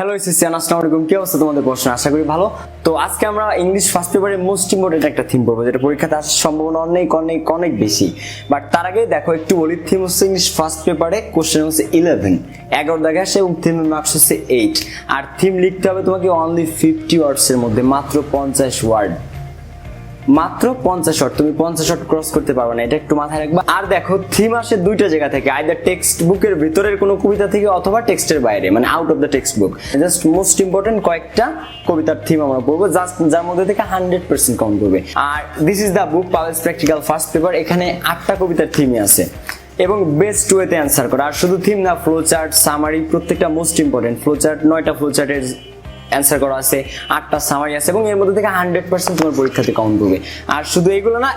Hello সিসিয়ান, আসসালামু আলাইকুম। কি অবস্থা তোমাদের? প্রশ্ন আশা করি ভালো। তো আজকে আমরা ইংলিশ ফার্স্ট পেপারে মোস্ট ইম্পর্টেন্ট একটা থিম পড়বো, যেটা পরীক্ষাতে আসার সম্ভাবনা অনেক অনেক অনেক বেশি। বাট তার আগে দেখো একটু বলি, থিম হচ্ছে ইংলিশ ফার্স্ট পেপারে কোশ্চেন হচ্ছে 11 দাগে আসে এবং থিমের মার্কস হচ্ছে 8। আর থিম লিখতে হবে তোমাকে অনলি 50 ওয়ার্ডসের মধ্যে, মাত্র 50 ওয়ার্ড, মাত্র 50 ওয়ার্ড। তুমি 50 ওয়ার্ড ক্রস করতে পারবে না, এটা একটু মাথায় রাখবা। আর দেখো থিম আসে দুইটা জায়গা থেকে, আইদার টেক্সট বুকের ভিতরের কোনো কবিতা থেকে অথবা টেক্সটের বাইরে, মানে out of the text book. Just most important কয়েকটা কবিতার থিম আমরা পড়বো, জাস্ট যার মধ্যে থেকে 100% কাউন্ট করবে। আর this is the book Powell's practical first paper. এখানে 8টা কবিতার থিমই আছে এবং বেস্ট ওয়েতে অ্যান্সার করা। আর শুধু থিম না, ফ্লো চার্ট, সামারি, প্রত্যেকটা মোস্ট ইম্পর্টেন্ট। ফ্লো চার্ট 9টা ফ্লো চার্টের অ্যান্সার করা আছে, 8টা সামারি আছে এবং এর মধ্যে থেকে 100% তোমার পরীক্ষাতে কাউন্ট করবে। আর শুধু এইগুলো না,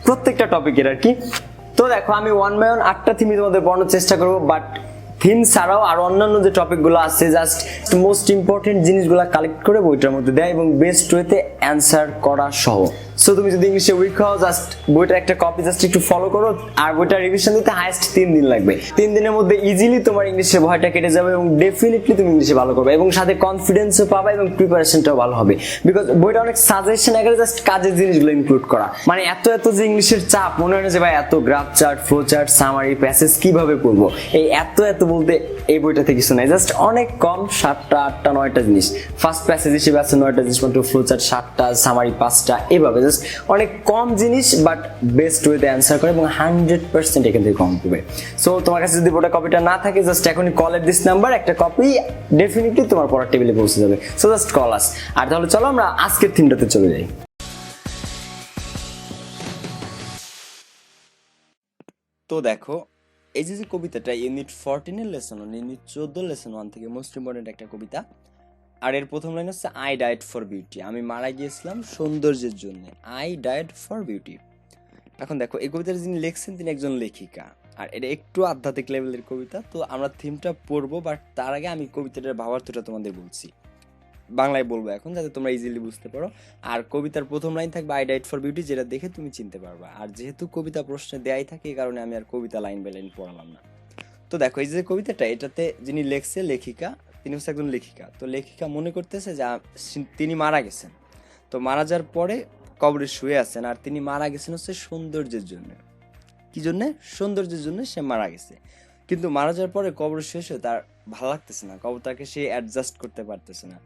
প্রত্যেকটা টপিকের আর কি। তো দেখো আমি ওয়ান বাই ওয়ান 8টা থিমই তোমাদের পড়ানোর চেষ্টা করবো, বাট থিম ছাড়াও আর অন্যান্য যে টপিকগুলো আছে, জাস্ট মোস্ট ইম্পর্টেন্ট জিনিসগুলো কালেক্ট করে বইটার মধ্যে দেয় এবং বেস্ট ওয়েতে অ্যান্সার করা সহ। সো তুমি যদি ইংলিশে উইক হও, জাস্ট বইটার একটা কপি জাস্ট একটু ফলো করো। আর বইটা রিভিশন দিতে হাইস্ট 3 দিন লাগবে। 3 দিনের মধ্যে ইজিলি তোমার ইংলিশের ভয়টা কেটে যাবে এবং ডেফিনেটলি তুমি ইংলিশে ভালো করবে এবং সাথে কনফিডেন্সও পাবে এবং প্রিপারেশনটাও ভালো হবে। বিকজ বইটা অনেক সাজেশন আকারে জাস্ট কাজের জিনিসগুলো ইনক্লুড করা, মানে এত যে ইংলিশের চাপ, মনে হয় না যে ভাই এত graph chart, flow chart, summary, passage কিভাবে পড়বো। এই এত বলতে এই বইটাতে কিছু নাই, জাস্ট অনেক কম 7টা 8টা 9টা জিনিস। ফার্স্ট প্যাসেজ হিসেবে আছে 9টা জিনিস, মাত্র ফ্লো চার্ট 7টা, সামারি 5টা, এভাবে জাস্ট অনেক কম জিনিস, বাট বেস্ট ওয়েতে অ্যান্সার করে এবং 100% এখান থেকে কম করবে। সো তোমার কাছে যদি বইটা কপিটা না থাকে, জাস্ট এখনই কল এট দিস নাম্বার, একটা কপি ডেফিনেটলি তোমার পড়ার টেবিলে পৌঁছে যাবে। So just call us. আর তাহলে চলো আমরা আজকের থিমটাতে চলে যাই। তো দেখো এই যে কবিতাটা ইউনিট 14 এর লেসন 1, ইউনিট 14 লেসন 1 থেকে মোস্ট ইম্পর্টেন্ট একটা কবিতা। আর এর প্রথম লাইন হচ্ছে আই ডায়েড ফর বিউটি, আমি মারা গিয়েছিলাম সৌন্দর্যের জন্য। I died for beauty. এখন দেখো এই কবিতাটা যিনি লিখছেন তিনি একজন লেখিকা, আর এটা একটু আধ্যাত্মিক লেভেলের কবিতা। তো আমরা থিমটা পড়বো, বাট তার আগে আমি কবিতাটার ভাবার্থটা তোমাদের বলছি, বাংলায় বলবো এখন, যাতে তোমরা ইজিলি বুঝতে পারো। আর কবিতার প্রথম লাইন থাকবে আই ডাইড ফর বিউটি, যেটা দেখে তুমি চিনতে পারবা। আর যেহেতু কবিতা প্রশ্নে দেয়াই থাকে, এই কারণে আমি আর কবিতা লাইন বাই লাইন পড়ালাম না। তো দেখো এই যে কবিতাটা, এটাতে যিনি লেখছে লেখিকা, তিনি হচ্ছে একজন লেখিকা। তো লেখিকা মনে করতেছে যে তিনি মারা গেছেন। তো মারা যাওয়ার পরে কবরে শুয়ে আছেন, আর তিনি মারা গেছেন হচ্ছে সৌন্দর্যের জন্য। কি জন্য? সৌন্দর্যের জন্য সে মারা গেছে। কিন্তু মারা যাওয়ার পরে কবর শেষে তার ভালো লাগতেছে না, কবরটাকে সে অ্যাডজাস্ট করতে পারতেছে না।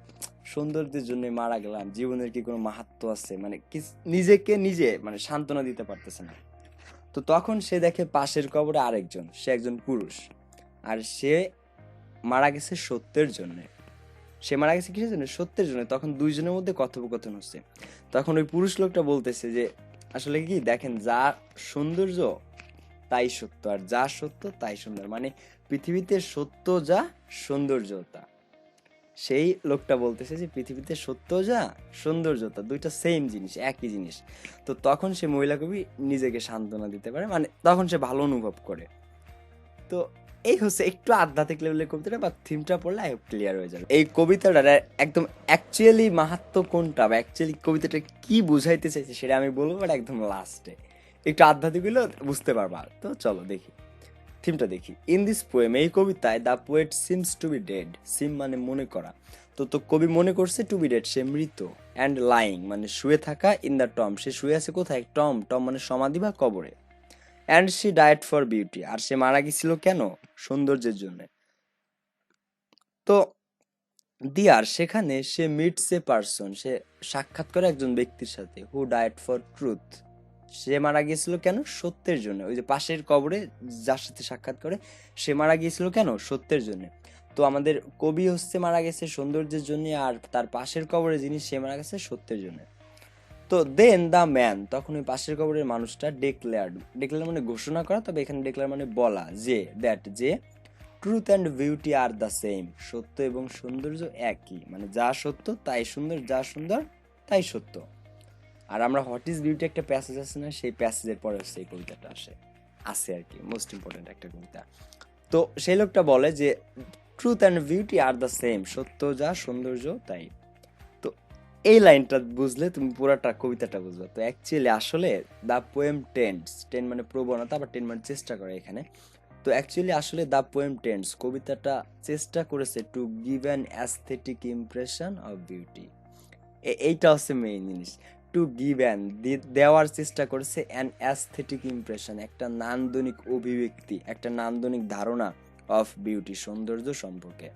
সৌন্দর্যের জন্য মারা গেলাম, জীবনের কি কোনো মাহাত্ম্য আছে, মানে নিজেকে নিজে মানে সান্ত্বনা দিতে পারতেছে না। তো তখন সে দেখে পাশের কবরে আরেকজন, সে একজন পুরুষ, আর সে মারা গেছে সত্যের জন্য। সে মারা গেছে কিসের জন্য? সত্যের জন্য। তখন দুইজনের মধ্যে কথোপকথন হচ্ছে। তখন ওই পুরুষ লোকটা বলতেছে যে আসলে কি দেখেন, যা সৌন্দর্য তাই সত্য, আর যা সত্য তাই সুন্দর, মানে পৃথিবীতে সত্য যা, সৌন্দর্য তা। সেই লোকটা বলতেছে যে পৃথিবীতে সত্য যা, সৌন্দর্য তা, দুইটা সেম জিনিস, একই জিনিস। তো তখন সে মহিলা কবি নিজেকে সান্ত্বনা দিতে পারে, মানে তখন সে ভালো অনুভব করে। তো এই হচ্ছে একটু আধ্যাত্মিক লেভেলের কবিতাটা, বা থিমটা পড়লে ক্লিয়ার হয়ে যাবে। এই কবিতাটার একদম অ্যাকচুয়ালি মাহাত্ম্য কোনটা, বা অ্যাকচুয়ালি কবিতাটা কি বুঝাইতে চাইছে সেটা আমি বলবো, বাট একদম লাস্টে একটু আধ্যাত্মিক হলেও বুঝতে পারবা। তো চলো দেখি থিমটা দেখি। ইন দিস পোয়েম, এই কবিতায়, the poet seems to be dead. Seem মানে মনে করা। তো কবি মনে করছে টু বি ডেড, সে মৃত। অ্যান্ড লাইং মানে শুয়ে থাকা। ইন দ্য টম, সে শুয়ে আছে কোথায়? টম মানে সমাধি বা কবরে। And she died for beauty, আর সে মারা গেছিল কেন? সৌন্দর্যের জন্য। তো দিয়ার, সেখানে সে মিটস এ পারসন, সে সাক্ষাৎ করে একজন ব্যক্তির সাথে। হু ডায়েড ফর ট্রুথ, সে মারা গিয়েছিল কেন? সত্যের জন্য। ওই যে পাশের কবরে যার সাথে সাক্ষাৎ করে, সে মারা গিয়েছিল কেন? সত্যের জন্য। তো আমাদের কবি হচ্ছে মারা গেছে সৌন্দর্যের জন্য, আর তার পাশের কবরে যিনি, সে মারা গেছে সত্যের জন্য। তো দেন দ্য ম্যান, তখন ওই পাশের কবরের মানুষটা ডিক্লেয়ার্ড মানে ঘোষণা করা, তবে এখানে ডিক্লেয়ার মানে বলা, যে দ্যাট যে truth and beauty are the same, সত্য এবং সৌন্দর্য একই, মানে যা সত্য তাই সুন্দর, যা সুন্দর তাই সত্য। আর আমরা হোয়াট ইজ বিউটি একটা প্যাসেজ আছে না, সেই প্যাসেজের পরে হচ্ছে এই কবিতাটা আছে আর কি, মোস্ট ইম্পর্টেন্ট একটা কবিতা। তো সেই লোকটা বলে যে truth and beauty are the same, সত্য যা সৌন্দর্য তাই। তো এই লাইনটা বুঝলে তুমি পুরাটা কবিতাটা বুঝবে। তো অ্যাকচুয়ালি আসলে দ্য পোয়েম টেন্ডস, টেন মানে প্রবণতা, বা টেন মানে চেষ্টা করে এখানে, তো অ্যাকচুয়ালি আসলে দ্য পোয়েম টেন্স কবিতাটা চেষ্টা করেছে to give an aesthetic impression of beauty. এইটা হচ্ছে মেইন জিনিস। টু গিভ অ্যান, দেওয়ার চেষ্টা করেছে অ্যান অ্যাস্থেটিক ইমপ্রেশন, একটা নান্দনিক অভিব্যক্তি, একটা নান্দনিক ধারণা অফ বিউটি, সৌন্দর্য সম্পর্কে।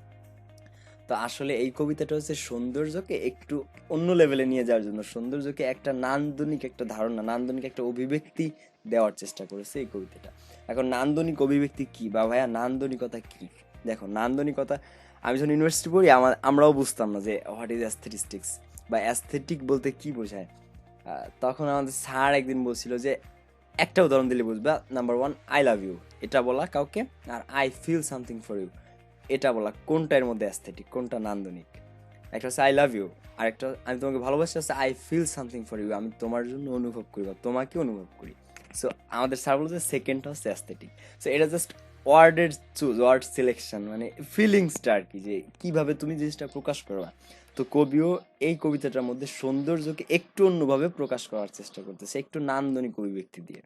তো আসলে এই কবিতাটা হচ্ছে সৌন্দর্যকে একটু অন্য লেভেলে নিয়ে যাওয়ার জন্য, সৌন্দর্যকে একটা নান্দনিক একটা ধারণা, নান্দনিক একটা অভিব্যক্তি দেওয়ার চেষ্টা করেছে এই কবিতাটা। এখন নান্দনিক অভিব্যক্তি কি, বা ভাইয়া নান্দনিকতা কি? দেখো নান্দনিকতা, আমি যখন ইউনিভার্সিটি পড়ি আমরাও বুঝতাম না যে হোয়াট ইজ অ্যাস্থেটিস্টিক্স বা অ্যাস্থেটিক বলতে কি বোঝায়। তখন আমাদের স্যার একদিন বলছিল যে একটা উদাহরণ দিলে বুঝবা, number one I love you, এটা বলা কাউকে, আর I feel something for you, এটা বলা, কোনটা এর মধ্যে অ্যাস্থেটিক, কোনটা নান্দনিক? একটা হচ্ছে আই লাভ ইউ, আর একটা আমি তোমাকে ভালোবাসি হচ্ছে I feel something for you, আমি তোমার জন্য অনুভব করি বা তোমাকে অনুভব করি। সো আমাদের স্যার বলছে সেকেন্ডটা হচ্ছে অ্যাস্থেটিক। সো এটা জাস্ট ওয়ার্ডের চুজ, ওয়ার্ড সিলেকশন, মানে ফিলিংসটা আর কি, যে কিভাবে তুমি জিনিসটা প্রকাশ করবা। তো কবিও এই কবিতাটার মধ্যে সৌন্দর্যকে একটু অন্যভাবে প্রকাশ করার চেষ্টা করতেছে, একটু নান্দনিক অভিব্যক্তি দিয়ে।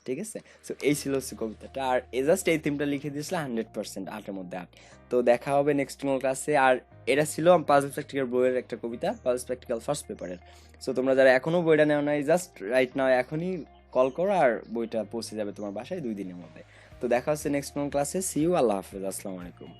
ঠিক আছে, সো এই ছিল হচ্ছে কবিতাটা, আর জাস্ট এই থিমটা লিখে দিয়েছিল 100%, 8-এর মধ্যে 8। তো দেখা হবে নেক্সট কোনো ক্লাসে। আর এটা ছিল পাজল প্র্যাকটিক্যাল বইয়ের একটা কবিতা, পাজল প্র্যাকটিক্যাল ফার্স্ট পেপারের। সো তোমরা যারা এখনো বইটা নেও নাই, জাস্ট রাইট নাও, এখনই কল করো, আর বইটা পৌঁছে যাবে তোমার বাসায় 2 দিনের মধ্যে। তো দেখা হচ্ছে নেক্সট কোনো ক্লাসে। সি ইউ, আল্লাহ হাফেজ, আসসালামু আলাইকুম।